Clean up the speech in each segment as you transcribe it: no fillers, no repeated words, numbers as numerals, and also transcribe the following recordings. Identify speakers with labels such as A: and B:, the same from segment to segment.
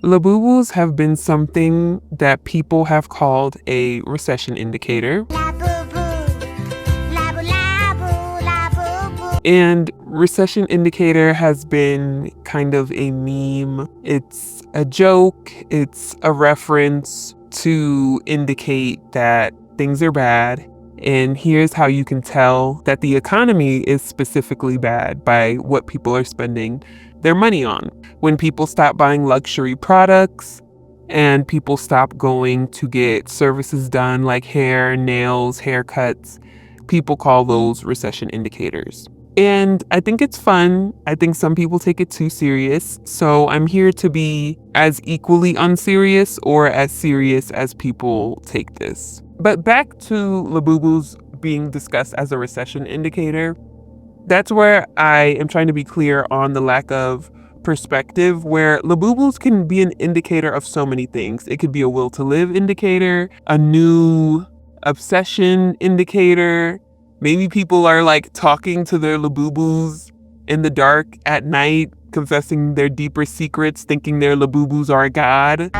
A: Labubus have been something that people have called a recession indicator. And recession indicator has been kind of a meme. It's a joke. It's a reference to indicate that things are bad. And here's how you can tell that the economy is specifically bad by what people are spending their money on. When people stop buying luxury products and people stop going to get services done like hair, nails, haircuts, people call those recession indicators. And I think it's fun. I think some people take it too serious. So I'm here to be as equally unserious or as serious as people take this. But back to Labubus being discussed as a recession indicator. That's where I am trying to be clear on the lack of perspective, where Labubus can be an indicator of so many things. It could be a will to live indicator, a new obsession indicator. Maybe people are like talking to their Labubus in the dark at night, confessing their deeper secrets, thinking their Labubus are a god.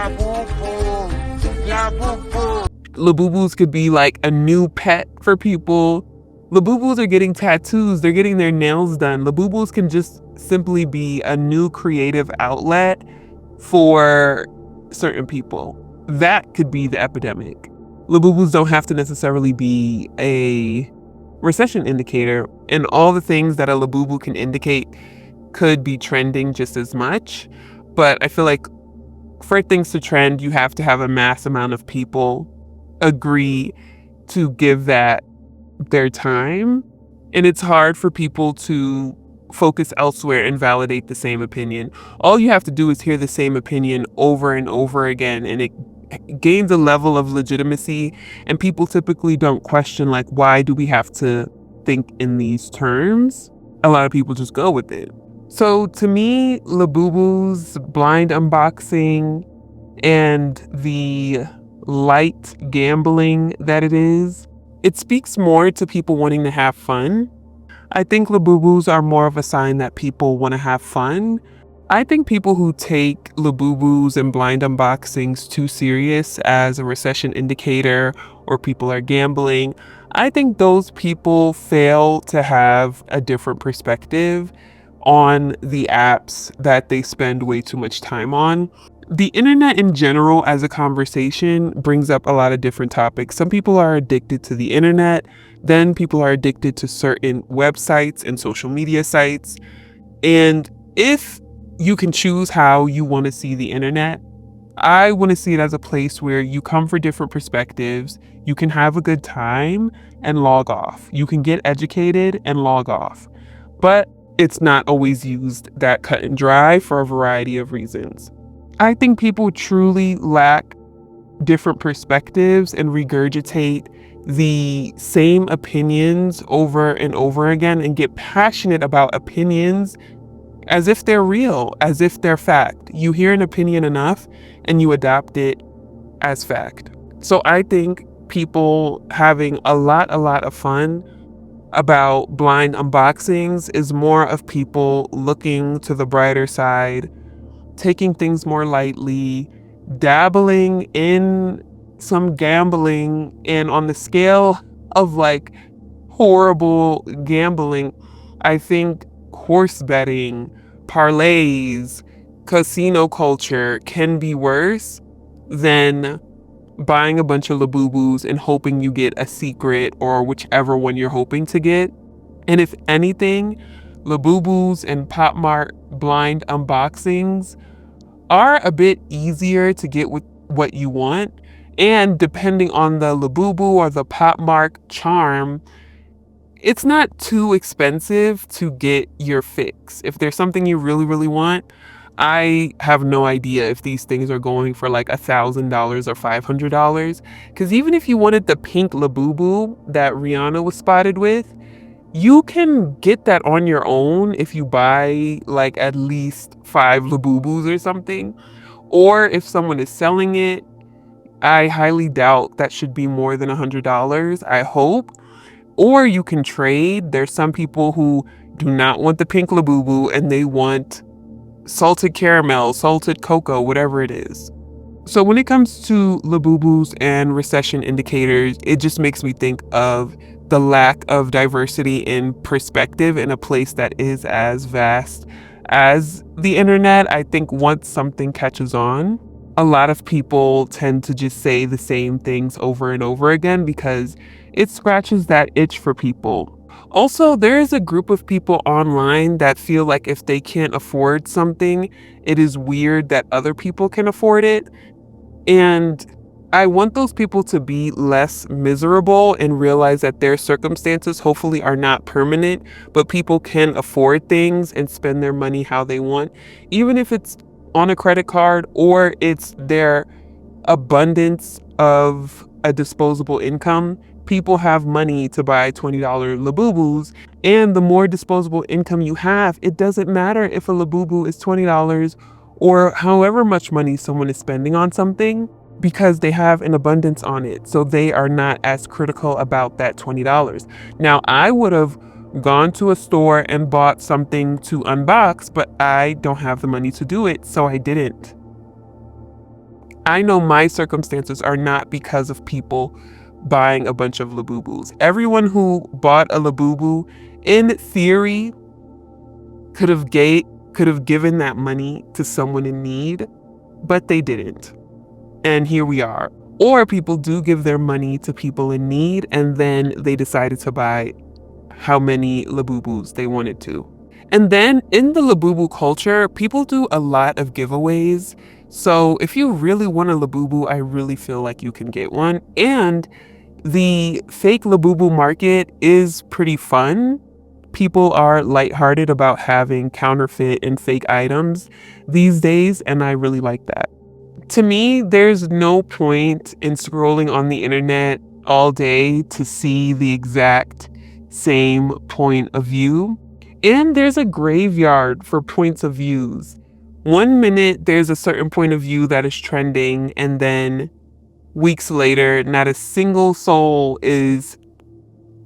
A: Labubus could be like a new pet for people. Labubus are getting tattoos, they're getting their nails done. Labubus can just simply be a new creative outlet for certain people. That could be the epidemic. Labubus don't have to necessarily be a recession indicator, and all the things that a Labubu can indicate could be trending just as much. But I feel like for things to trend, you have to have a mass amount of people agree to give that their time. And it's hard for people to focus elsewhere and validate the same opinion. All you have to do is hear the same opinion over and over again, and it gains a level of legitimacy. And people typically don't question, like, why do we have to think in these terms? A lot of people just go with it. So to me, Labubu's blind unboxing and the light gambling that it is, it speaks more to people wanting to have fun. I think Labubus are more of a sign that people want to have fun. I think people who take Labubus and blind unboxings too serious as a recession indicator or people are gambling, I think those people fail to have a different perspective on the apps that they spend way too much time on. The internet in general as a conversation brings up a lot of different topics. Some people are addicted to the internet, then people are addicted to certain websites and social media sites. And if you can choose how you want to see the internet, I want to see it as a place where you come for different perspectives, you can have a good time and log off. You can get educated and log off. But it's not always used that cut and dry for a variety of reasons. I think people truly lack different perspectives and regurgitate the same opinions over and over again and get passionate about opinions as if they're real, as if they're fact. You hear an opinion enough and you adopt it as fact. So I think people having a lot of fun about blind unboxings is more of people looking to the brighter side, taking things more lightly, dabbling in some gambling, and on the scale of like horrible gambling, I think horse betting, parlays, casino culture can be worse than buying a bunch of Labubus and hoping you get a secret or whichever one you're hoping to get. And if anything, Labubus and PopMart blind unboxings are a bit easier to get with what you want. And depending on the Labubu or the PopMart charm, it's not too expensive to get your fix. If there's something you really want, I have no idea if these things are going for like $1,000 or $500. Because even if you wanted the pink Labubu that Rihanna was spotted with, you can get that on your own if you buy like at least 5 Labubus or something. Or if someone is selling it, I highly doubt that should be more than $100, I hope. Or you can trade. There's some people who do not want the pink Labubu and they want salted caramel, salted cocoa, whatever it is. So when it comes to Labubus and recession indicators, it just makes me think of the lack of diversity in perspective in a place that is as vast as the internet. I think once something catches on, a lot of people tend to just say the same things over and over again because it scratches that itch for people. Also, there is a group of people online that feel like if they can't afford something, it is weird that other people can afford it. And I want those people to be less miserable and realize that their circumstances hopefully are not permanent, but people can afford things and spend their money how they want, even if it's on a credit card or it's their abundance of a disposable income. People have money to buy $20 Labubus, and the more disposable income you have, it doesn't matter if a Labubu is $20 or however much money someone is spending on something because they have an abundance on it. So they are not as critical about that $20. Now, I would have gone to a store and bought something to unbox, but I don't have the money to do it, so I didn't. I know my circumstances are not because of people buying a bunch of Labubus. Everyone who bought a Labubu, in theory, could have given that money to someone in need, but they didn't. And here we are. Or people do give their money to people in need, and then they decided to buy how many Labubus they wanted to. And then in the Labubu culture, people do a lot of giveaways. So if you really want a Labubu, I really feel like you can get one. And the fake Labubu market is pretty fun. People are lighthearted about having counterfeit and fake items these days, and I really like that. To me, there's no point in scrolling on the internet all day to see the exact same point of view. And there's a graveyard for points of views. One minute there's a certain point of view that is trending, and then weeks later, not a single soul is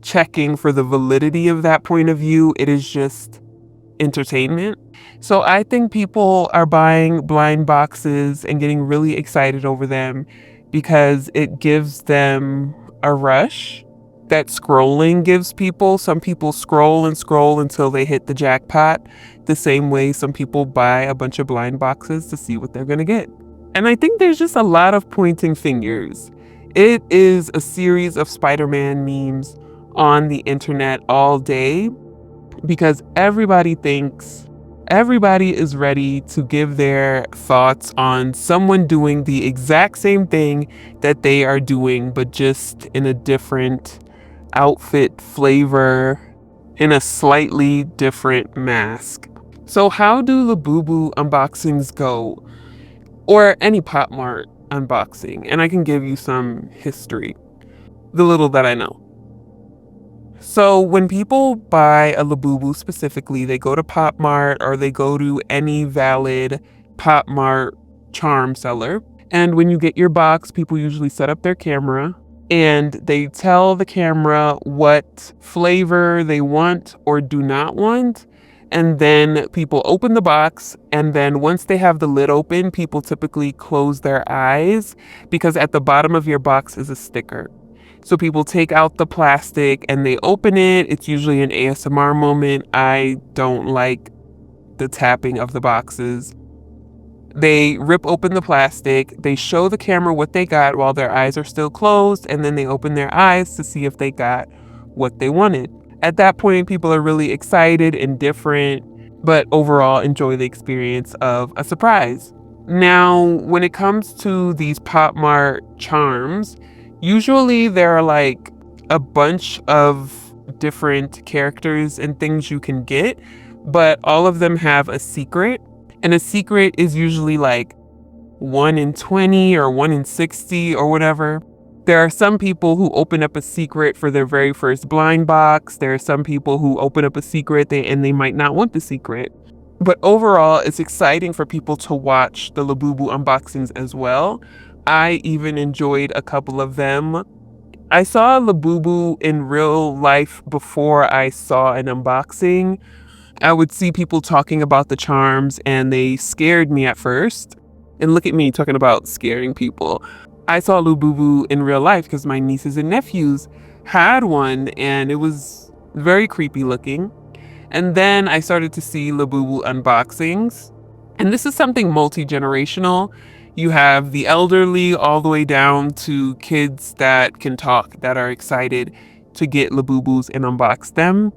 A: checking for the validity of that point of view. It is just entertainment. So I think people are buying blind boxes and getting really excited over them because it gives them a rush that scrolling gives people. Some people scroll and scroll until they hit the jackpot, the same way some people buy a bunch of blind boxes to see what they're going to get. And I think there's just a lot of pointing fingers. It is a series of Spider-Man memes on the internet all day because everybody is ready to give their thoughts on someone doing the exact same thing that they are doing, but just in a different outfit, flavor, in a slightly different mask. So how do Labubu unboxings go? Or any PopMart unboxing? And I can give you some history, the little that I know. So when people buy a Labubu specifically, they go to PopMart or they go to any valid PopMart charm seller. And when you get your box, people usually set up their camera and they tell the camera what flavor they want or do not want. And then people open the box, and then once they have the lid open, people typically close their eyes because at the bottom of your box is a sticker. So people take out the plastic and they open it. It's usually an ASMR moment. I don't like the tapping of the boxes. They rip open the plastic, they show the camera what they got while their eyes are still closed, and then they open their eyes to see if they got what they wanted. At that point, people are really excited and different, but overall enjoy the experience of a surprise. Now, when it comes to these PopMart charms, usually there are like a bunch of different characters and things you can get, but all of them have a secret. And a secret is usually like 1 in 20 or 1 in 60 or whatever. There are some people who open up a secret for their very first blind box. There are some people who open up a secret and they might not want the secret. But overall, it's exciting for people to watch the Labubu unboxings as well. I even enjoyed a couple of them. I saw Labubu in real life before I saw an unboxing. I would see people talking about the charms and they scared me at first. And look at me talking about scaring people. I saw Labubu in real life because my nieces and nephews had one and it was very creepy looking. And then I started to see Labubu unboxings. And this is something multi-generational. You have the elderly all the way down to kids that can talk, that are excited to get Labubus and unbox them.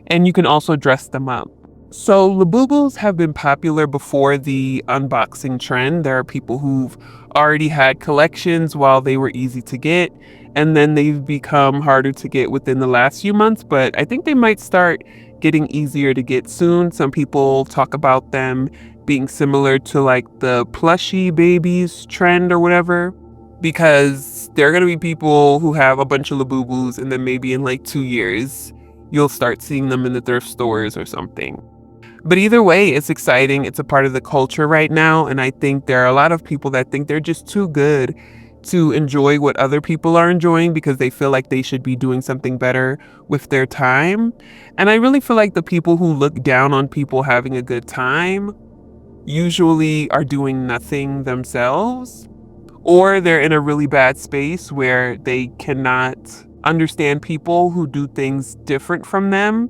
A: And you can also dress them up. So Labubus have been popular before the unboxing trend. There are people who've already had collections while they were easy to get, and then they've become harder to get within the last few months, but I think they might start getting easier to get soon. Some people talk about them being similar to like the plushie babies trend or whatever, because there are going to be people who have a bunch of Labubus and then maybe in like 2 years you'll start seeing them in the thrift stores or something. But either way, it's exciting. It's a part of the culture right now. And I think there are a lot of people that think they're just too good to enjoy what other people are enjoying because they feel like they should be doing something better with their time. And I really feel like the people who look down on people having a good time usually are doing nothing themselves, or they're in a really bad space where they cannot understand people who do things different from them.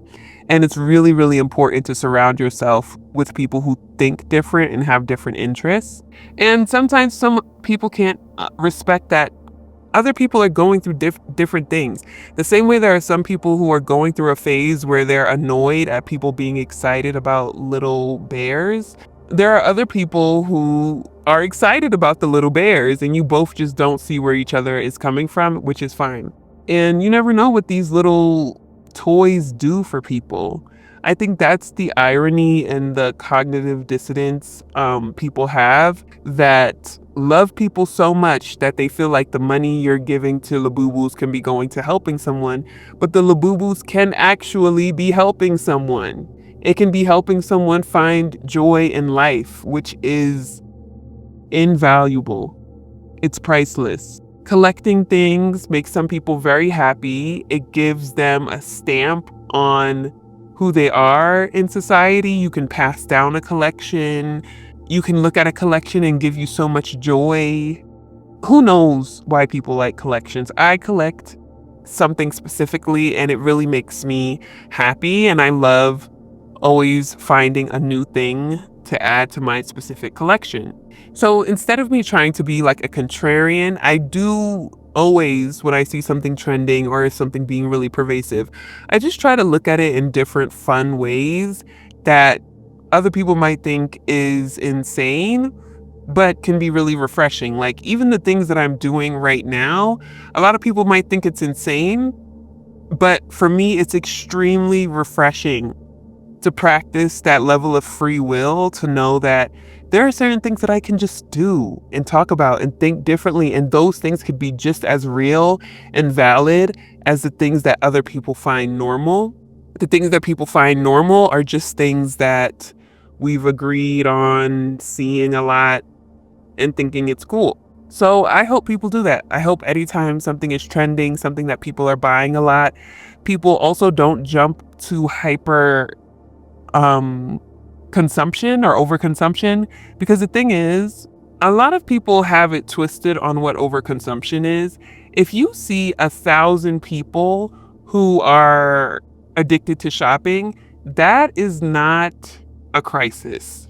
A: And it's really, really important to surround yourself with people who think different and have different interests. And sometimes some people can't respect that other people are going through different things. The same way there are some people who are going through a phase where they're annoyed at people being excited about little bears. There are other people who are excited about the little bears, and you both just don't see where each other is coming from, which is fine. And you never know what these little toys do for people. I think that's the irony and the cognitive dissonance people have, that love people so much that they feel like the money you're giving to Labubus can be going to helping someone, but the Labubus can actually be helping someone. It can be helping someone find joy in life, which is invaluable. It's priceless. Collecting things makes some people very happy. It gives them a stamp on who they are in society. You can pass down a collection. You can look at a collection and give you so much joy. Who knows why people like collections? I collect something specifically and it really makes me happy, and I love always finding a new thing to add to my specific collection. So instead of me trying to be like a contrarian, I do always, when I see something trending or something being really pervasive, I just try to look at it in different fun ways that other people might think is insane, but can be really refreshing. Like even the things that I'm doing right now, a lot of people might think it's insane, but for me, it's extremely refreshing to practice that level of free will, to know that there are certain things that I can just do and talk about and think differently. And those things could be just as real and valid as the things that other people find normal. The things that people find normal are just things that we've agreed on seeing a lot and thinking it's cool. So I hope people do that. I hope anytime something is trending, something that people are buying a lot, people also don't jump to hyper consumption or overconsumption, because the thing is, a lot of people have it twisted on what overconsumption is. If you see 1,000 people who are addicted to shopping, that is not a crisis.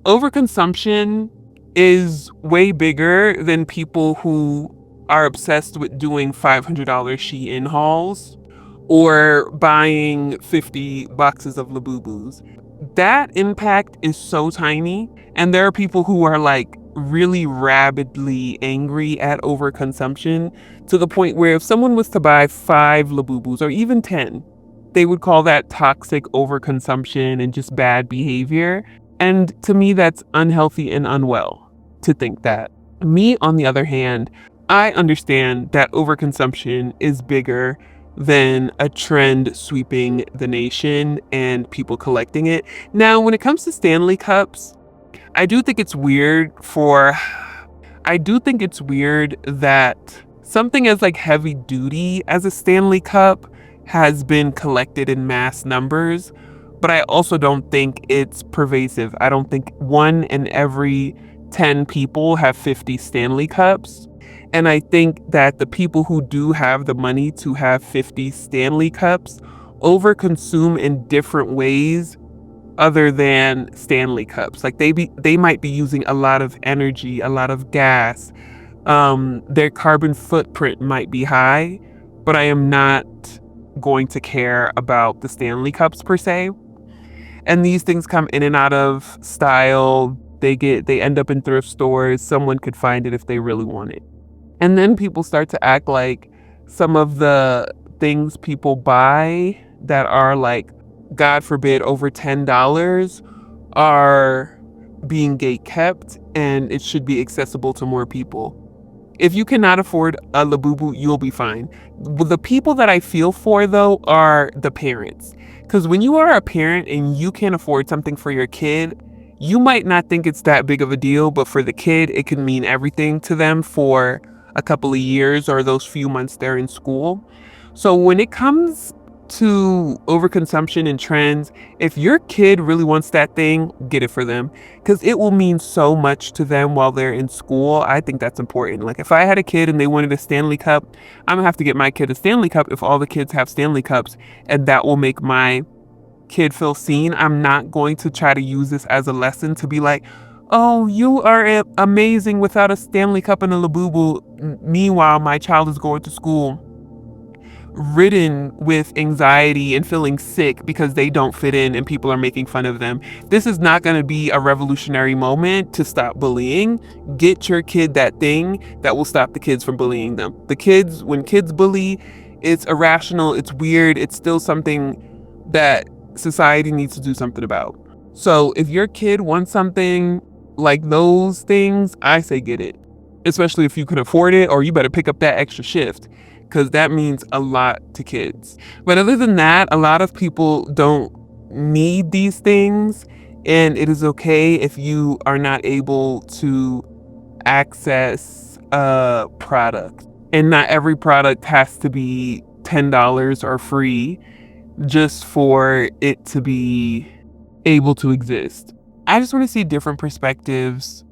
A: Overconsumption is way bigger than people who are obsessed with doing $500 Shein hauls or buying 50 boxes of Labubus. That impact is so tiny, and there are people who are like really rabidly angry at overconsumption, to the point where if someone was to buy 5 Labubus or even 10, they would call that toxic overconsumption and just bad behavior. And to me, that's unhealthy and unwell to think that. Me, on the other hand, I understand that overconsumption is bigger than a trend sweeping the nation and people collecting it. Now, when it comes to Stanley cups, I do think it's weird that something as like heavy duty as a Stanley cup has been collected in mass numbers, but I also don't think it's pervasive. I don't think 1 in every 10 people have 50 Stanley cups. And I think that the people who do have the money to have 50 Stanley cups overconsume in different ways other than Stanley cups. Like they might be using a lot of energy, a lot of gas. Their carbon footprint might be high, but I am not going to care about the Stanley cups per se. And these things come in and out of style. They end up in thrift stores. Someone could find it if they really want it. And then people start to act like some of the things people buy that are like, God forbid, over $10 are being gate kept and it should be accessible to more people. If you cannot afford a Labubu, you'll be fine. The people that I feel for, though, are the parents. Because when you are a parent and you can't afford something for your kid, you might not think it's that big of a deal, but for the kid, it can mean everything to them for a couple of years or those few months they're in school. So when it comes to overconsumption and trends, if your kid really wants that thing, get it for them because it will mean so much to them while they're in school. I think that's important. Like if I had a kid and they wanted a Stanley Cup, I'm gonna have to get my kid a Stanley Cup if all the kids have Stanley Cups, and that will make my kid feel seen. I'm not going to try to use this as a lesson to be like, oh, you are amazing without a Stanley Cup and a Labubu. Meanwhile, my child is going to school ridden with anxiety and feeling sick because they don't fit in and people are making fun of them. This is not going to be a revolutionary moment to stop bullying. Get your kid that thing that will stop the kids from bullying them. When kids bully, it's irrational, it's weird, it's still something that society needs to do something about. So if your kid wants something like those things, I say get it. Especially if you can afford it, or you better pick up that extra shift, because that means a lot to kids. But other than that, a lot of people don't need these things, and it is okay if you are not able to access a product. And not every product has to be $10 or free just for it to be able to exist. I just want to see different perspectives.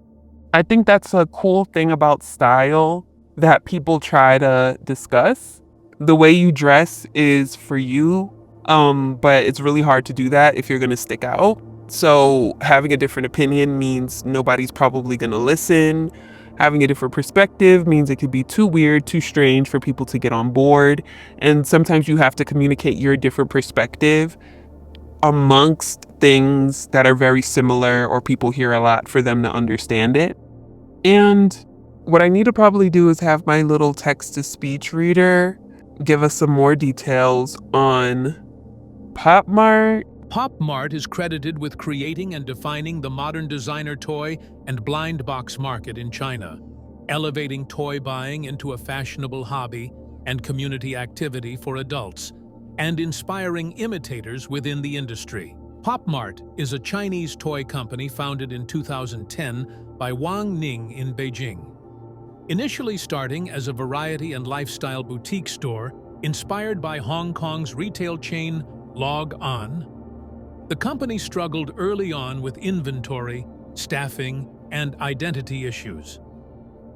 A: I think that's a cool thing about style that people try to discuss. The way you dress is for you, but it's really hard to do that if you're going to stick out. So having a different opinion means nobody's probably going to listen. Having a different perspective means it could be too weird, too strange for people to get on board. And sometimes you have to communicate your different perspective amongst things that are very similar or people hear a lot for them to understand it. And what I need to probably do is have my little text-to-speech reader give us some more details on PopMart.
B: PopMart is credited with creating and defining the modern designer toy and blind box market in China, elevating toy buying into a fashionable hobby and community activity for adults, and inspiring imitators within the industry. PopMart is a Chinese toy company founded in 2010 by Wang Ning in Beijing. Initially starting as a variety and lifestyle boutique store inspired by Hong Kong's retail chain Log On, the company struggled early on with inventory, staffing, and identity issues.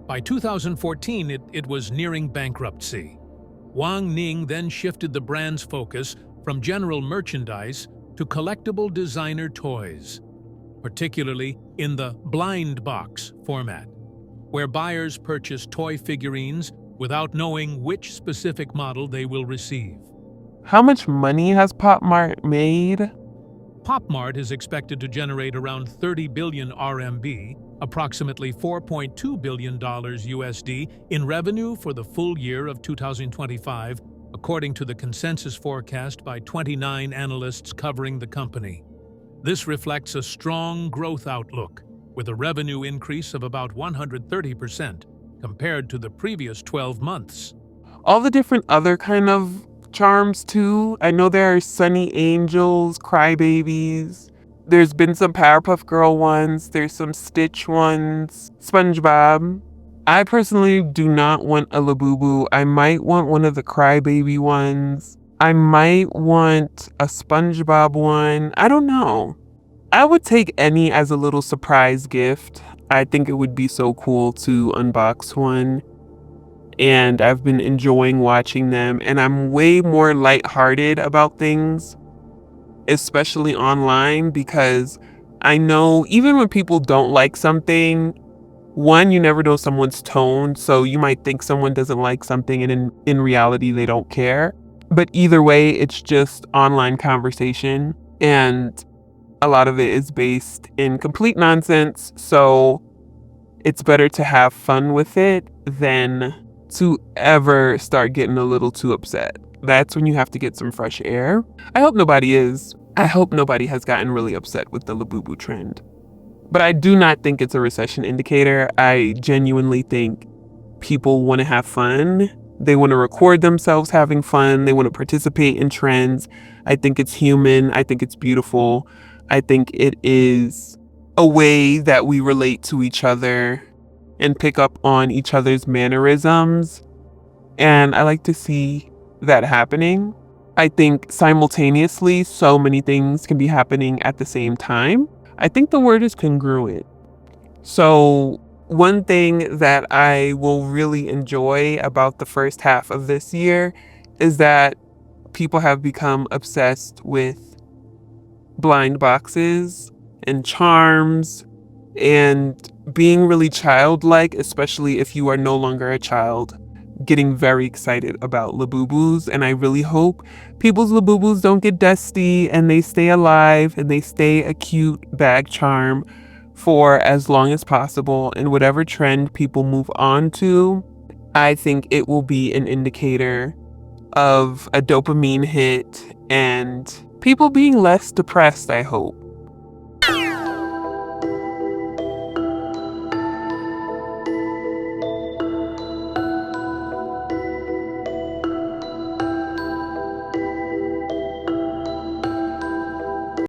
B: By 2014, it was nearing bankruptcy. Wang Ning then shifted the brand's focus from general merchandise to collectible designer toys, particularly in the blind box format, where buyers purchase toy figurines without knowing which specific model they will receive.
A: How much money has PopMart made?
B: PopMart is expected to generate around 30 billion RMB, approximately $4.2 billion USD, in revenue for the full year of 2025, according to the consensus forecast by 29 analysts covering the company. This reflects a strong growth outlook, with a revenue increase of about 130% compared to the previous 12 months.
A: All the different other kind of charms too. I know there are Sunny Angels, Crybabies. There's been some Powerpuff Girl ones. There's some Stitch ones, SpongeBob. I personally do not want a Labubu. I might want one of the Crybaby ones. I might want a SpongeBob one. I don't know. I would take any as a little surprise gift. I think it would be so cool to unbox one. And I've been enjoying watching them, and I'm way more lighthearted about things, especially online, because I know even when people don't like something, one, you never know someone's tone, so you might think someone doesn't like something and in reality they don't care. But either way, it's just online conversation, and a lot of it is based in complete nonsense, so it's better to have fun with it than to ever start getting a little too upset. That's when you have to get some fresh air. I hope nobody is. I hope nobody has gotten really upset with the Labubu trend. But I do not think it's a recession indicator. I genuinely think people want to have fun. They want to record themselves having fun. They want to participate in trends. I think it's human. I think it's beautiful. I think it is a way that we relate to each other and pick up on each other's mannerisms. And I like to see that happening. I think simultaneously, so many things can be happening at the same time. I think the word is congruent. So, one thing that I will really enjoy about the first half of this year is that people have become obsessed with blind boxes and charms and being really childlike, especially if you are no longer a child, getting very excited about Labubus. And I really hope people's Labubus don't get dusty and they stay alive and they stay a cute bag charm for as long as possible. And whatever trend people move on to, I think it will be an indicator of a dopamine hit and people being less depressed, I hope.